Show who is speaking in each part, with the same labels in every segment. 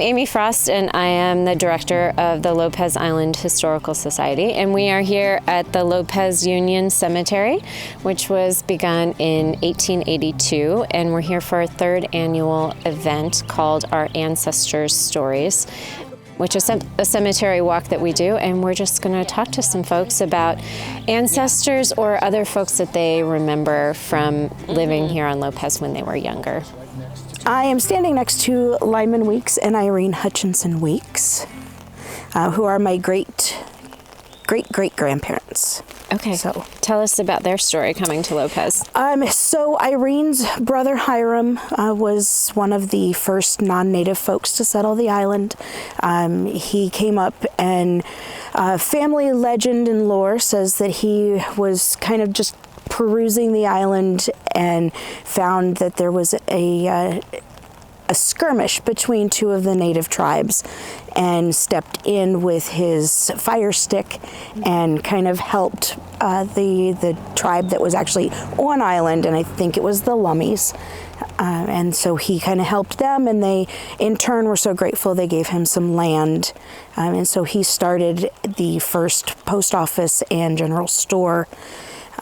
Speaker 1: Amy Frost, and I am the director of the Lopez Island Historical Society, and we are here at the Lopez Union Cemetery, which was begun in 1882, and we're here for our third annual event called Our Ancestors' Stories, which is a cemetery walk that we do, and we're just going to talk to some folks about ancestors or other folks that they remember from living here on Lopez when they were younger.
Speaker 2: I am standing next to Lyman Weeks and Irene Hutchinson Weeks, who are my great-great-grandparents.
Speaker 1: Okay, so tell us about their story coming to Lopez.
Speaker 2: So Irene's brother Hiram was one of the first non-native folks to settle the island. He came up, and family legend and lore says that he was kind of just perusing the island and found that there was a skirmish between two of the native tribes, and stepped in with his fire stick and kind of helped the tribe that was actually on island, and I think it was the Lummies. And so he kind of helped them, and they in turn were so grateful they gave him some land. And so he started the first post office and general store.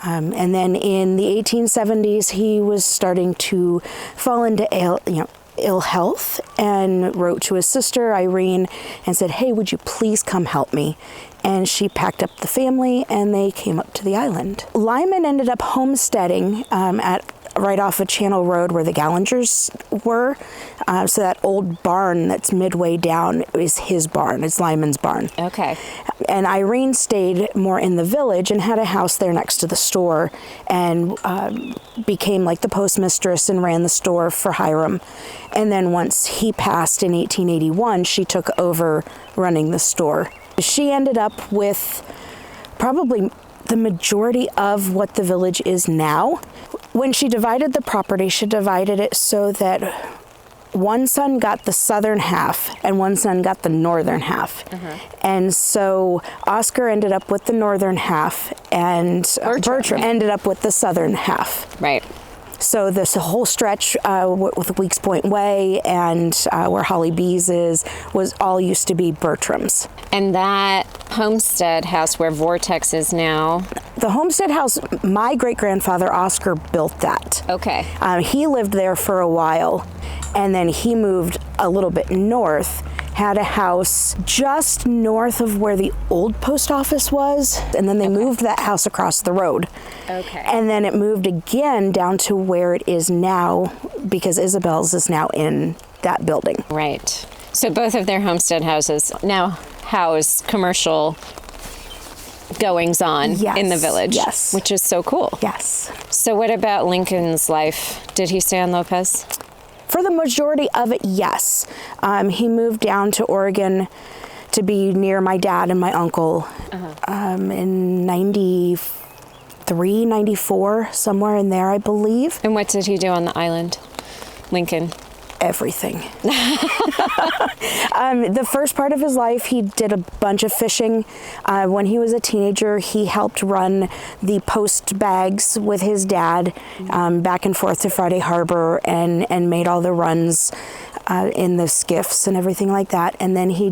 Speaker 2: And then in the 1870s, he was starting to fall into ill health, and wrote to his sister Irene and said, "Hey, would you please come help me?" And she packed up the family, and they came up to the island. Lyman ended up homesteading right off of Channel Road where the Gallingers were. So that old barn that's midway down is his barn. It's Lyman's barn.
Speaker 1: Okay.
Speaker 2: And Irene stayed more in the village and had a house there next to the store, and became like the postmistress and ran the store for Hiram. And then once he passed in 1881, she took over running the store. She ended up with probably the majority of what the village is now. When she divided the property, she divided it so that one son got the southern half and one son got the northern half. And so Oscar ended up with the northern half, and Bertram ended up with the southern half.
Speaker 1: Right.
Speaker 2: So this whole stretch with Weeks Point Way and where Holly B's was all used to be Bertram's.
Speaker 1: And that homestead house where Vortex is now?
Speaker 2: The homestead house, my great-grandfather Oscar built that.
Speaker 1: Okay.
Speaker 2: He lived there for a while, and then he moved a little bit north, had a house just north of where the old post office was, and then they moved that house across the road.
Speaker 1: Okay.
Speaker 2: And then it moved again down to where it is now, because Isabel's is now in that building.
Speaker 1: Right. So both of their homestead houses now house commercial goings-on in the village.
Speaker 2: Yes.
Speaker 1: Which is so cool.
Speaker 2: Yes.
Speaker 1: So what about Lincoln's life? Did he stay on Lopez?
Speaker 2: For the majority of it, yes. He moved down to Oregon to be near my dad and my uncle in 93, 94, somewhere in there, I believe.
Speaker 1: And what did he do on the island, Lincoln?
Speaker 2: Everything. The first part of his life, he did a bunch of fishing. When he was a teenager, he helped run the post bags with his dad back and forth to Friday Harbor, and made all the runs in the skiffs and everything like that. And then he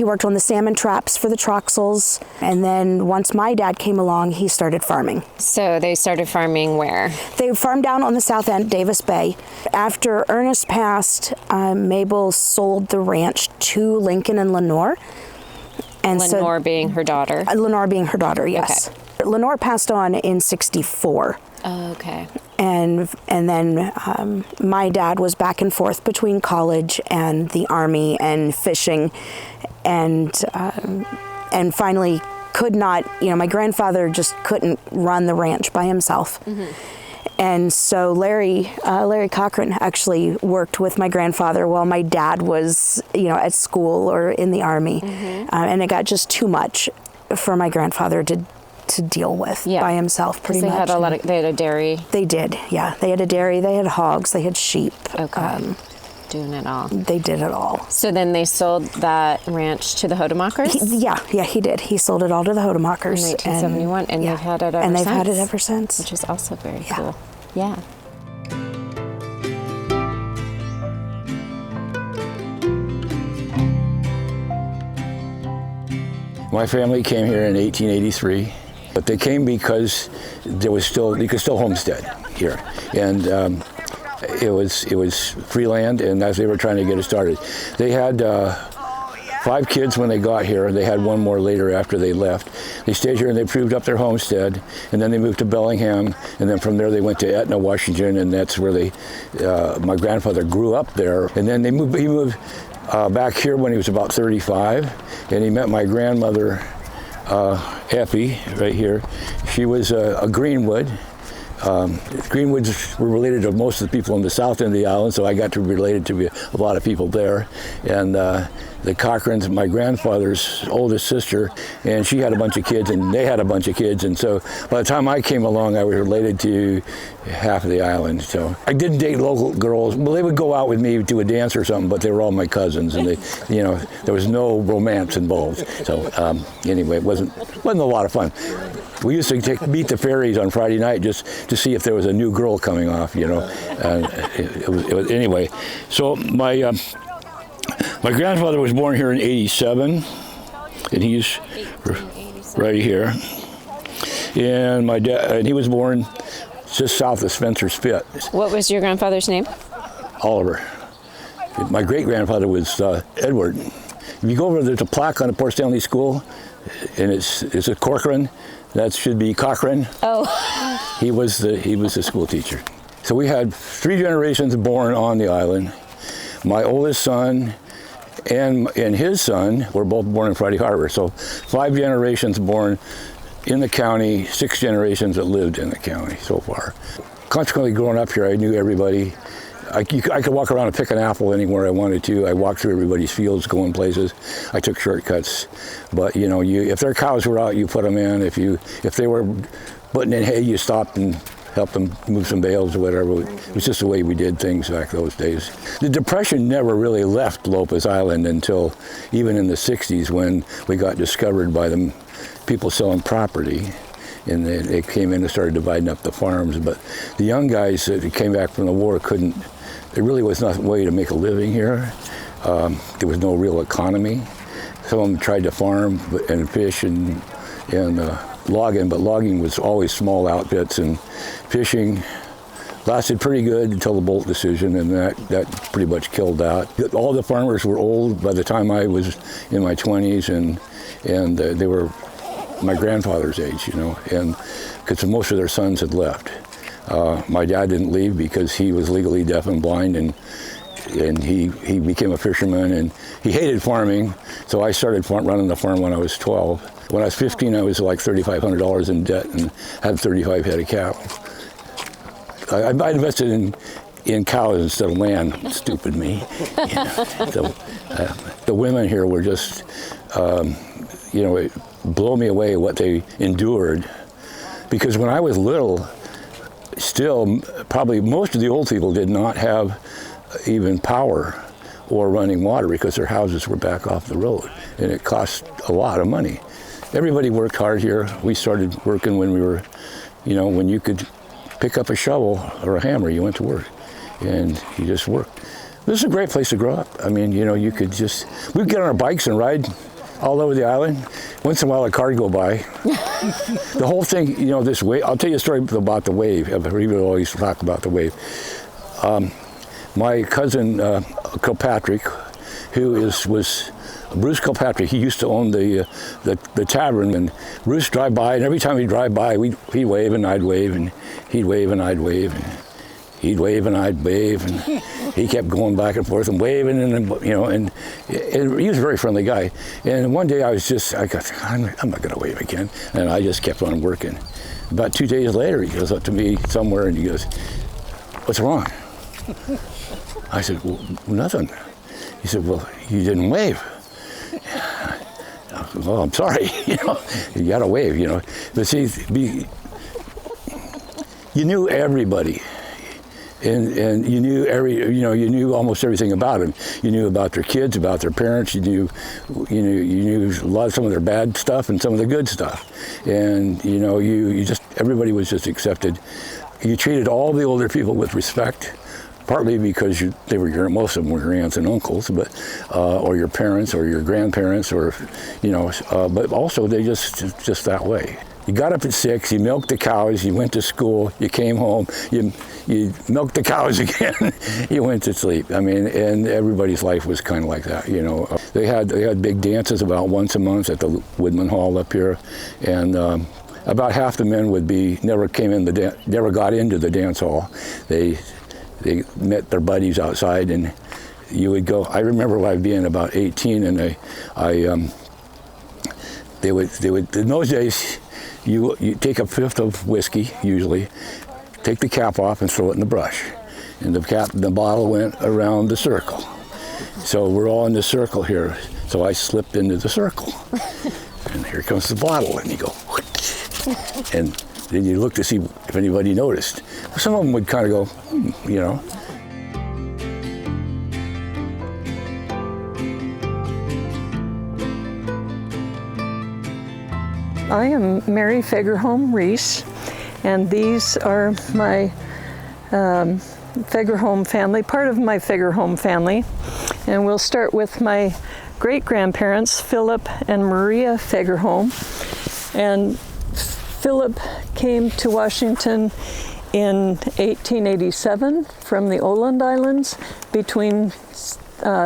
Speaker 2: worked on the salmon traps for the Troxels. And then once my dad came along, he started farming.
Speaker 1: So they started farming where?
Speaker 2: They farmed down on the south end, Davis Bay. After Ernest passed, Mabel sold the ranch to Lincoln and Lenore. And
Speaker 1: Lenore being her daughter?
Speaker 2: Lenore being her daughter, yes. Okay. Lenore passed on in 64.
Speaker 1: Oh, okay.
Speaker 2: And then my dad was back and forth between college and the Army and fishing, and finally could not, my grandfather just couldn't run the ranch by himself. And so Larry Cochran actually worked with my grandfather while my dad was, at school or in the Army. And it got just too much for my grandfather to deal with by himself, pretty much.
Speaker 1: They had a dairy.
Speaker 2: They did, yeah. They had a dairy, they had hogs, they had sheep.
Speaker 1: Okay. Doing it all.
Speaker 2: They did it all.
Speaker 1: So then they sold that ranch to the Hodemakers?
Speaker 2: He did. He sold it all to the Hodemakers.
Speaker 1: In 1971, and they've had it ever since.
Speaker 2: And they've had it ever since.
Speaker 1: Which is also very cool. Yeah.
Speaker 3: My family came here in 1883, but they came because you could still homestead here, and it was free land, and as they were trying to get it started, they had 5 kids when they got here. They had 1 more later after they left. They stayed here and they proved up their homestead, and then they moved to Bellingham, and then from there they went to Etna, Washington, and that's where my grandfather grew up there. And then he moved back here when he was about 35, and he met my grandmother, Effie, right here. She was a Greenwood. Greenwoods were related to most of the people on the south end of the island, so I got to be related to a lot of people there. And the Cochrans, my grandfather's oldest sister, and she had a bunch of kids, and they had a bunch of kids, and so by the time I came along, I was related to half of the island. So I didn't date local girls. Well, they would go out with me to a dance or something, but they were all my cousins, and there was no romance involved. So anyway, it wasn't a lot of fun. We used to meet the ferries on Friday night just to see if there was a new girl coming off, it was anyway. So my grandfather was born here in 87, and he's right here. And my dad, and he was born just south of Spencer Spit.
Speaker 1: What was your grandfather's name?
Speaker 3: Oliver. My great-grandfather was Edward. If you go over, there's a plaque on the Port Stanley School, and it's a Corcoran. That should be Cochrane. Oh. He was the school teacher. So we had 3 generations born on the island. My oldest son and his son were both born in Friday Harbor. So 5 generations born in the county, 6 generations that lived in the county so far. Consequently, growing up here, I knew everybody. I could walk around and pick an apple anywhere I wanted to. I walked through everybody's fields, going places. I took shortcuts. But if their cows were out, you put them in. If they were putting in hay, you stopped and helped them move some bales or whatever. It was just the way we did things back those days. The Depression never really left Lopez Island until even in the 60s, when we got discovered by the people selling property. And they came in and started dividing up the farms. But the young guys that came back from the war there really was no way to make a living here. There was no real economy. Some of them tried to farm and fish and logging, but logging was always small outfits, and fishing lasted pretty good until the Bolt decision, and that pretty much killed that. All the farmers were old by the time I was in my 20s, and they were my grandfather's age, and because most of their sons had left. My dad didn't leave because he was legally deaf and blind, and he became a fisherman, and he hated farming, so I started running the farm when I was 12. When I was 15, I was like $3,500 in debt and had 35 head of cattle. I invested in cows instead of land. Stupid me. So, the women here were just, it blew me away what they endured. Because when I was little, still, probably most of the old people did not have even power or running water because their houses were back off the road, and it cost a lot of money. Everybody worked hard here. We started working when we were, when you could pick up a shovel or a hammer, you went to work, and you just worked. This is a great place to grow up. I mean, you could we'd get on our bikes and ride all over the island. Once in a while, a car would go by. The whole thing, this wave, I'll tell you a story about the wave. People always talk about the wave. My cousin Kilpatrick, who was Bruce Kilpatrick, he used to own the tavern, and Bruce would drive by, and every time he'd drive by, he'd wave and I'd wave, and he'd wave and I'd wave, and he'd wave and I'd wave, and he kept going back and forth and waving, and he was a very friendly guy. And one day I'm not going to wave again, and I just kept on working. About 2 days later, he goes up to me somewhere and he goes, "What's wrong?" I said, "Well, nothing." He said, "Well, you didn't wave." "Well, I'm sorry, you got to wave, But see, you knew everybody. And you knew you knew almost everything about them. You knew about their kids, about their parents. You knew a lot of some of their bad stuff and some of the good stuff. And everybody was just accepted. You treated all the older people with respect. partly because most of them were your aunts and uncles, but or your parents or your grandparents, or but also they just that way. You got up at 6, you milked the cows, you went to school, you came home, you milked the cows again, you went to sleep. I mean, and everybody's life was kind of like that, They had big dances about once a month at the Woodman Hall up here, and about half the men never got into the dance hall. They met their buddies outside, and you would go. I remember I being about 18, and they would in those days. You take a fifth of whiskey, usually, take the cap off and throw it in the brush. And the bottle went around the circle. So we're all in the circle here. So I slipped into the circle. And here comes the bottle, and you go, and then you look to see if anybody noticed. Some of them would kind of go,
Speaker 4: I am Mary Fagerholm Reese, and these are my Fagerholm family, part of my Fagerholm family. And we'll start with my great-grandparents, Philip and Maria Fagerholm. And Philip came to Washington in 1887 from the Åland Islands between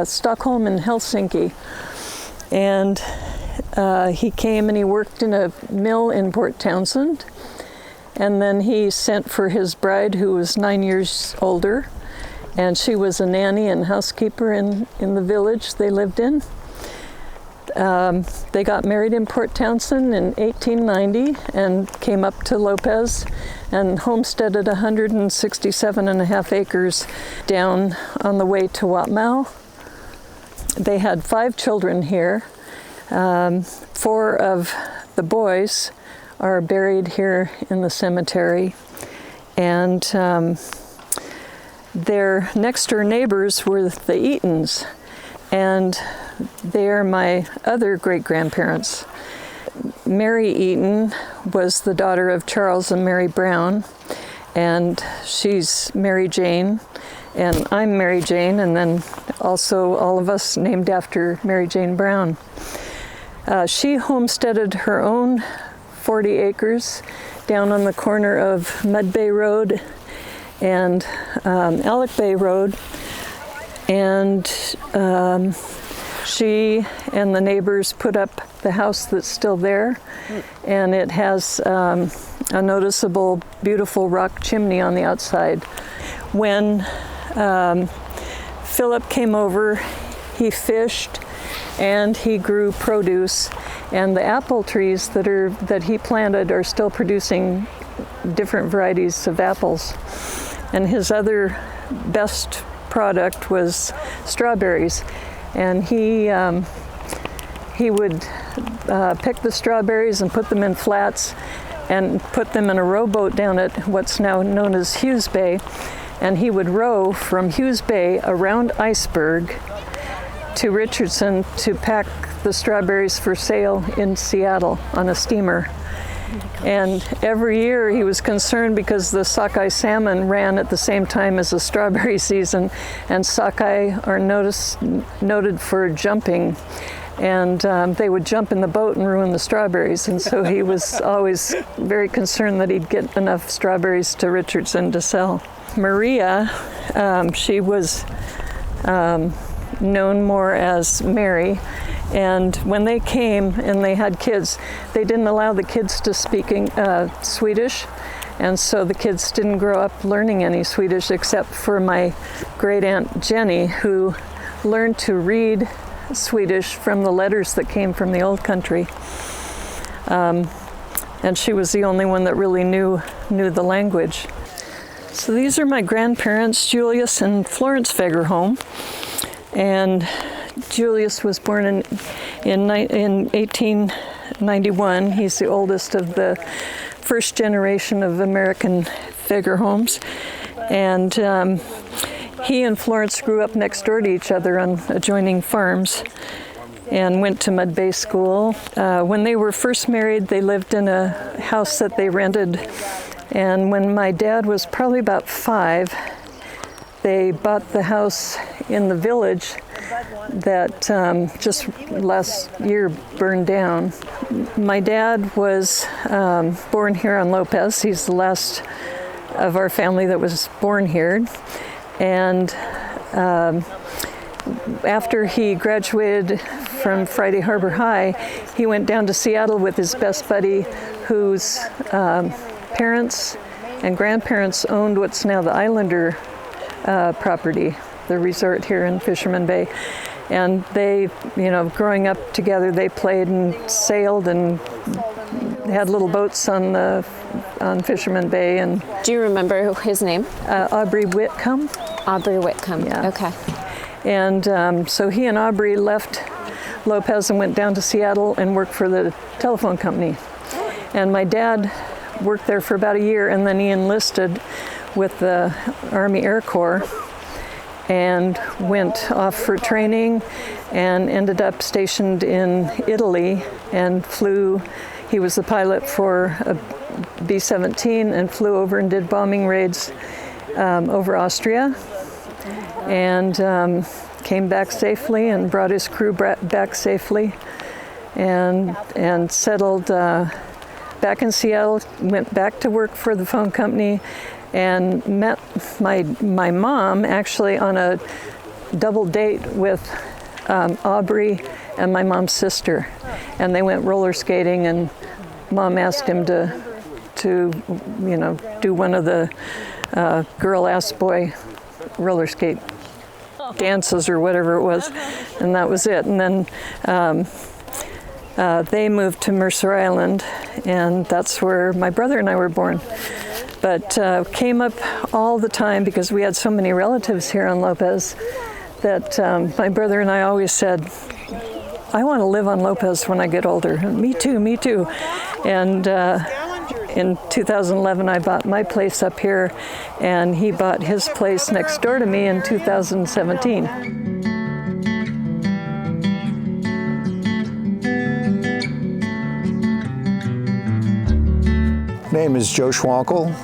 Speaker 4: Stockholm and Helsinki. And he came and he worked in a mill in Port Townsend, and then he sent for his bride, who was 9 years older, and she was a nanny and housekeeper in the village they lived in. They got married in Port Townsend in 1890 and came up to Lopez and homesteaded 167.5 acres down on the way to Watmau. They had 5 children here. 4 of the boys are buried here in the cemetery, and their next door neighbors were the Eatons, and they are my other great-grandparents. Mary Eaton was the daughter of Charles and Mary Brown, and she's Mary Jane, and I'm Mary Jane, and then also all of us named after Mary Jane Brown. She homesteaded her own 40 acres down on the corner of Mud Bay Road and Alec Bay Road, and she and the neighbors put up the house that's still there, and it has a noticeable, beautiful rock chimney on the outside. When Philip came over, he fished and he grew produce, and the apple trees that he planted are still producing different varieties of apples. And his other best product was strawberries, and he would pick the strawberries and put them in flats and put them in a rowboat down at what's now known as Hughes Bay, and he would row from Hughes Bay around Iceberg to Richardson to pack the strawberries for sale in Seattle on a steamer. And every year he was concerned because the sockeye salmon ran at the same time as the strawberry season, and sockeye are noted for jumping, and they would jump in the boat and ruin the strawberries, and so he was always very concerned that he'd get enough strawberries to Richardson to sell. Maria, she was known more as Mary, and when they came and they had kids, they didn't allow the kids to speak Swedish, and so the kids didn't grow up learning any Swedish except for my great aunt Jenny, who learned to read Swedish from the letters that came from the old country, and she was the only one that really knew the language. So these are my grandparents, Julius and Florence Fagerholm. And Julius was born in 1891. He's the oldest of the first generation of American Fagerholms. And he and Florence grew up next door to each other on adjoining farms and went to Mud Bay School. When they were first married, they lived in a house that they rented. And when my dad was probably about 5, they bought the house in the village that just last year burned down. My dad was born here on Lopez. He's the last of our family that was born here. And after he graduated from Friday Harbor High, he went down to Seattle with his best buddy, whose parents and grandparents owned what's now the Islander property, the resort here in Fisherman Bay. And they, growing up together, they played and sailed and had little boats on Fisherman Bay. And
Speaker 1: do you remember his name?
Speaker 4: Aubrey Whitcomb.
Speaker 1: Aubrey Whitcomb.
Speaker 4: Yeah.
Speaker 1: Okay.
Speaker 4: And so he and Aubrey left Lopez and went down to Seattle and worked for the telephone company. And my dad worked there for about a year, and then he enlisted with the Army Air Corps and went off for training and ended up stationed in Italy and flew. He was the pilot for a B-17 and flew over and did bombing raids over Austria, and came back safely and brought his crew back safely, and settled back in Seattle, went back to work for the phone company, and met my mom actually on a double date with Aubrey and my mom's sister. And they went roller skating, and Mom asked him to do one of the girl asked boy roller skate dances or whatever it was, and that was it. And then they moved to Mercer Island, and that's where my brother and I were born. But came up all the time because we had so many relatives here on Lopez that my brother and I always said, I want to live on Lopez when I get older. Me too, me too. And in 2011, I bought my place up here, and he bought his place next door to me in 2017.
Speaker 5: My name is Joe Schwankel.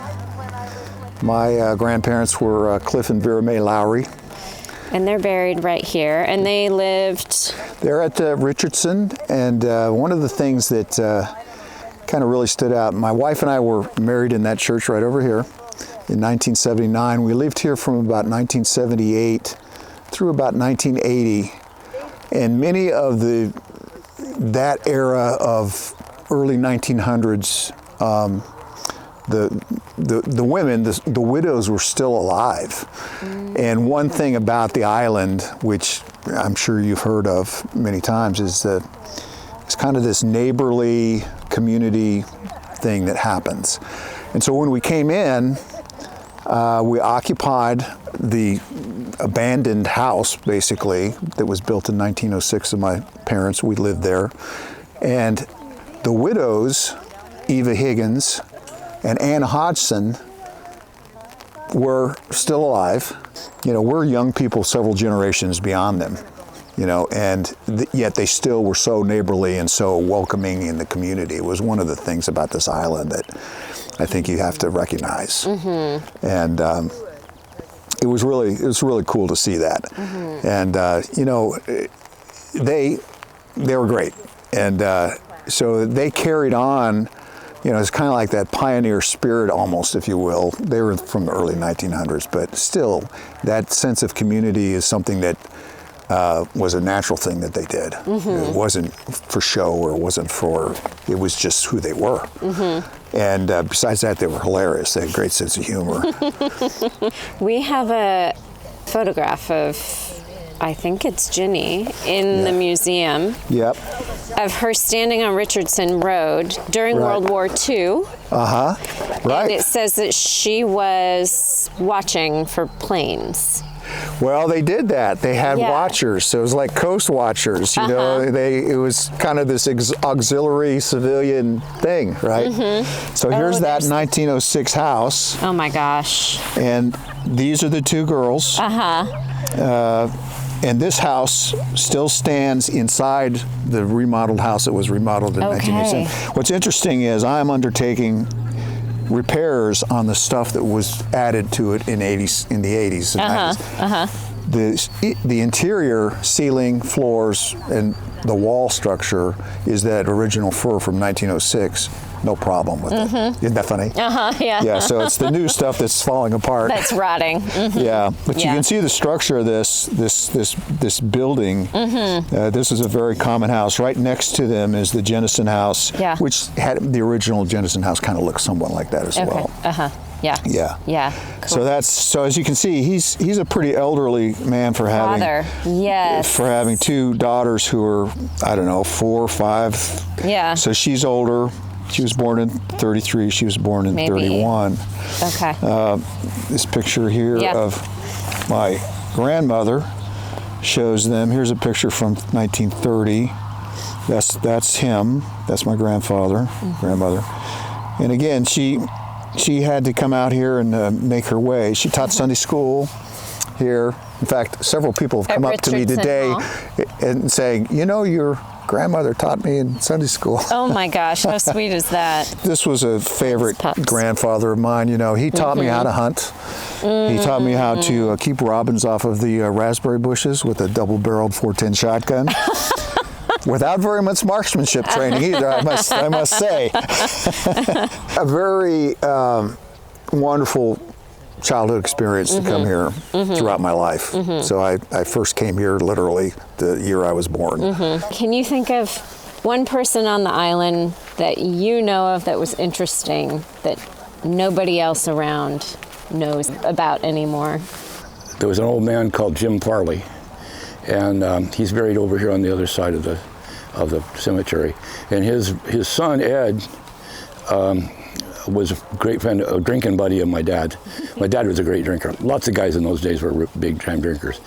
Speaker 5: My grandparents were Cliff and Vera Mae Lowry.
Speaker 1: And they're buried right here, and they lived...
Speaker 5: They're at Richardson, and one of the things that kind of really stood out, my wife and I were married in that church right over here in 1979. We lived here from about 1978 through about 1980, and many of that era of early 1900s, the women, the widows were still alive. And one thing about the island, which I'm sure you've heard of many times, is that it's kind of this neighborly community thing that happens. And so when we came in, we occupied the abandoned house, basically, that was built in 1906 of my parents. We lived there. And the widows, Eva Higgins and Ann Hodgson, were still alive. We're young people several generations beyond them, and yet they still were so neighborly and so welcoming in the community. It was one of the things about this island that I think you have to recognize. Mm-hmm. And it was really cool to see that. Mm-hmm. And they were great. And so they carried on. It's kind of like that pioneer spirit almost, if you will. They were from the early 1900s, but still, that sense of community is something that was a natural thing that they did. Mm-hmm. It wasn't for show, or it was just who they were. Mm-hmm. And besides that, they were hilarious. They had a great sense of humor.
Speaker 1: We have a photograph of, I think it's Ginny, in the museum.
Speaker 5: Yep.
Speaker 1: Of her standing on Richardson Road during World War II.
Speaker 5: Uh-huh. Right.
Speaker 1: And it says that she was watching for planes.
Speaker 5: Well, they did that. They had watchers. So it was like coast watchers, it was kind of this auxiliary civilian thing, right? Mm-hmm. So here's that 1906 house.
Speaker 1: Oh my gosh.
Speaker 5: And these are the two girls.
Speaker 1: Uh-huh.
Speaker 5: And this house still stands inside the remodeled house that was remodeled in 1987. What's interesting is I'm undertaking repairs on the stuff that was added to it in the 80s and 90s. The interior ceiling, floors, and the wall structure is that original fir from 1906. No problem with it. Isn't that funny?
Speaker 1: Yeah.
Speaker 5: Yeah, so it's the new stuff that's falling apart.
Speaker 1: That's rotting.
Speaker 5: Yeah, but you can see the structure of this building. This is a very common house. Right next to them is the Jennison House, which had the original Jennison House kind of looks somewhat like that as well.
Speaker 1: Yeah.
Speaker 5: Yeah.
Speaker 1: Yeah. Cool.
Speaker 5: So as you can see, he's a pretty elderly man for having for having two daughters who are, I don't know, 4 or 5.
Speaker 1: Yeah.
Speaker 5: So she's older. She was born in 33. She was born in 31.
Speaker 1: Okay.
Speaker 5: This picture here of my grandmother shows them. Here's a picture from 1930. That's him. That's my grandmother. And again, she had to come out here and make her way. She taught Sunday school here. In fact, several people have come up to me today and saying, you know, your grandmother taught me in Sunday school.
Speaker 1: Oh my gosh, how sweet is that?
Speaker 5: This was a favorite grandfather of mine. You know, he taught me how to hunt. He taught me how to keep robins off of the raspberry bushes with a double-barreled 410 shotgun. Without very much marksmanship training either, I must say. A very wonderful childhood experience to come here throughout my life. So I first came here literally the year I was born.
Speaker 1: Can you think of one person on the island that you know of that was interesting that nobody else around knows about anymore?
Speaker 3: There was an old man called Jim Farley, and he's buried over here on the other side of the cemetery. And his son Ed was a great friend, a drinking buddy of my dad. My dad was a great drinker. Lots of guys in those days were big time drinkers.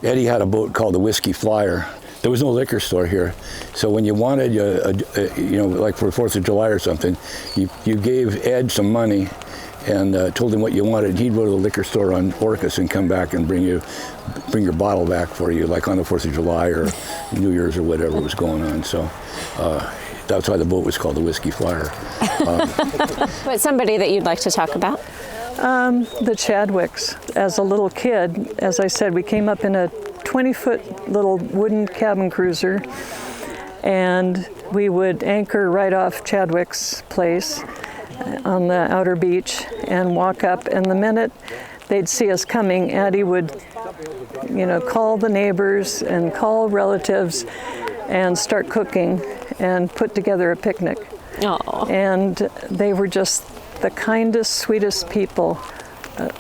Speaker 3: Eddie had a boat called the Whiskey Flyer. There was no liquor store here, so when you wanted, you know, like for 4th of July or something, you gave Ed some money and told him what you wanted. He'd go to the liquor store on Orcas and come back and bring your bottle back for you, like on the 4th of July or New Year's or whatever was going on. So that's why the boat was called the Whiskey Flyer.
Speaker 1: But somebody that you'd like to talk about?
Speaker 4: The Chadwicks. As a little kid, as I said, we came up in a 20-foot little wooden cabin cruiser, and we would anchor right off Chadwick's place on the outer beach and walk up, and the minute they'd see us coming, Addie would, you know, call the neighbors and call relatives and start cooking and put together a picnic.
Speaker 1: Aww. And
Speaker 4: they were just the kindest, sweetest people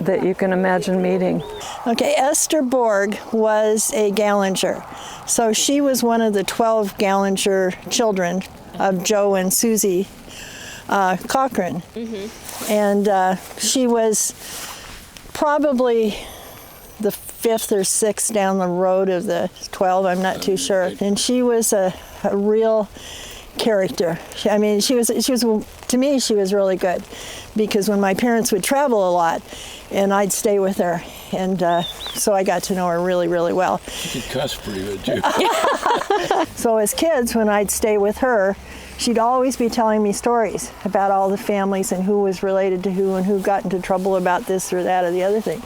Speaker 4: that you can imagine meeting.
Speaker 6: Okay, Esther Borg was a Gallinger. So she was one of the 12 Gallinger children of Joe and Susie Cochran. And she was probably the 5th or 6th down the road of the 12, I'm not too sure. And she was a real character. I mean, she was to me, she was really good, because when my parents would travel a lot and I'd stay with her, and so I got to know her really, really well.
Speaker 3: She could cuss pretty good too.
Speaker 6: So as kids, when I'd stay with her, she'd always be telling me stories about all the families and who was related to who and who got into trouble about this or that or the other thing.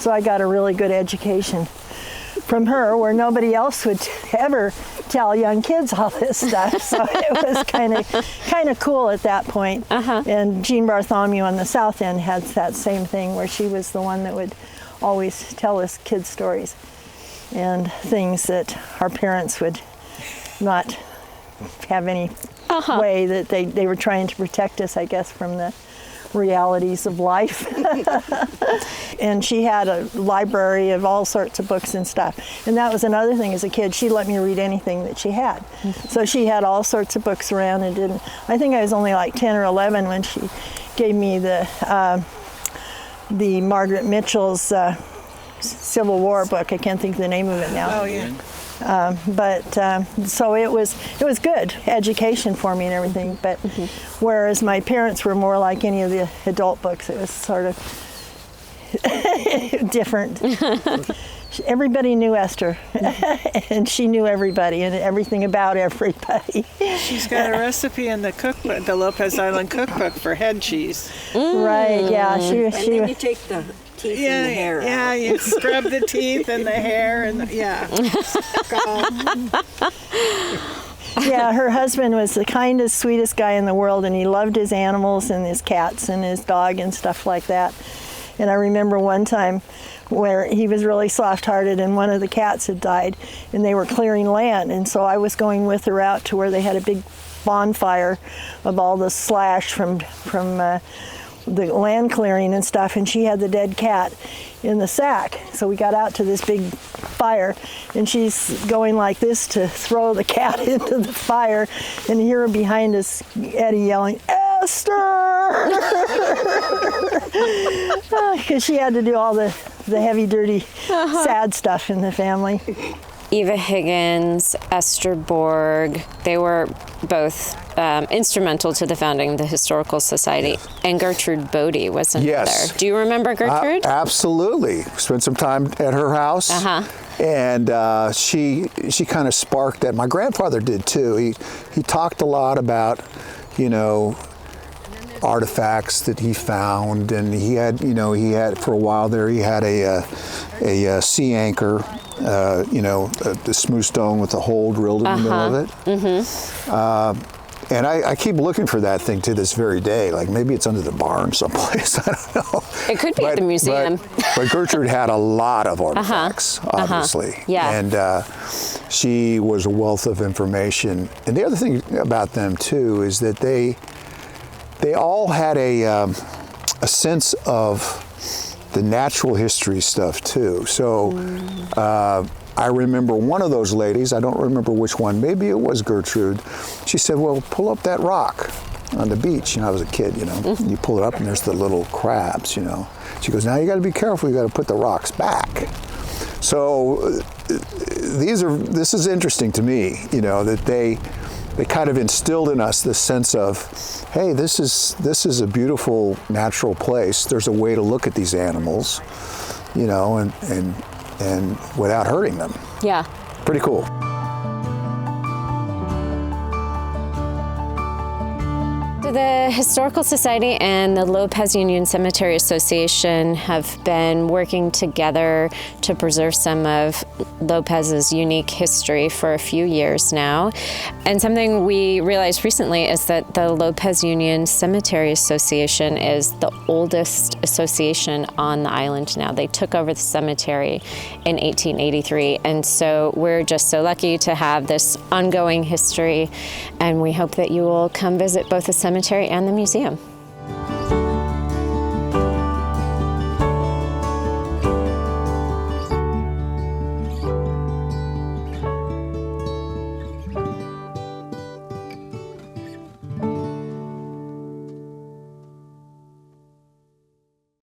Speaker 6: So I got a really good education from her, where nobody else would ever tell young kids all this stuff. So it was kind of cool at that point. And Jean Bartholomew on the south end had that same thing, where she was the one that would always tell us kids stories and things that our parents would not have any way, that they were trying to protect us, I guess, from the realities of life. And she had a library of all sorts of books and stuff. And that was another thing. As a kid, she let me read anything that she had. So she had all sorts of books around, and I think I was only like 10 or 11 when she gave me the Margaret Mitchell's Civil War book. I can't think of the name of it now. Oh yeah. So it was good education for me and everything, but whereas my parents were more like any of the adult books, it was sort of different. everybody knew Esther, and she knew everybody and everything about everybody.
Speaker 7: She's got a recipe in the cookbook, the Lopez Island cookbook, for head cheese.
Speaker 6: Right, yeah.
Speaker 8: And then you take the teeth and the hair out.
Speaker 7: Yeah, you scrub the teeth and the hair and
Speaker 6: Yeah, her husband was the kindest, sweetest guy in the world, and he loved his animals and his cats and his dog and stuff like that. And I remember one time where he was really soft-hearted, and one of the cats had died, and they were clearing land. And so I was going with her out to where they had a big bonfire of all the slash from the land clearing and stuff, and she had the dead cat in the sack. So we got out to this big fire, and she's going like this to throw the cat into the fire, and hear her behind us, Eddie yelling, Esther! Because she had to do all the heavy, dirty, sad stuff in the family.
Speaker 1: Eva Higgins, Esther Borg, they were both instrumental to the founding of the Historical Society. And Gertrude Bodie was another.
Speaker 5: Yes.
Speaker 1: Do you remember Gertrude?
Speaker 5: Absolutely. Spent some time at her house. And she kind of sparked that. My grandfather did too. He talked a lot about, artifacts that he found, and he had for a while there, he had a sea anchor, the smooth stone with a hole drilled in the middle of it. And I keep looking for that thing to this very day. Like maybe it's under the barn someplace. I don't know.
Speaker 1: It could be at the museum.
Speaker 5: But Gertrude had a lot of artifacts, obviously.
Speaker 1: Yeah.
Speaker 5: And she was a wealth of information. And the other thing about them too is that they all had a sense of the natural history stuff too. So I remember one of those ladies, I don't remember which one, maybe it was Gertrude, she said, well, pull up that rock on the beach. I was a kid, you pull it up and there's the little crabs, She goes, now you gotta be careful, you gotta put the rocks back. So this is interesting to me, that they kind of instilled in us this sense of, hey, this is a beautiful natural place. There's a way to look at these animals, and without hurting them.
Speaker 1: Yeah.
Speaker 5: Pretty cool.
Speaker 1: So the Historical Society and the Lopez Union Cemetery Association have been working together to preserve some of Lopez's unique history for a few years now. And something we realized recently is that the Lopez Union Cemetery Association is the oldest association on the island now. They took over the cemetery in 1883, and so we're just so lucky to have this ongoing history, and we hope that you will come visit both the cemetery and the museum.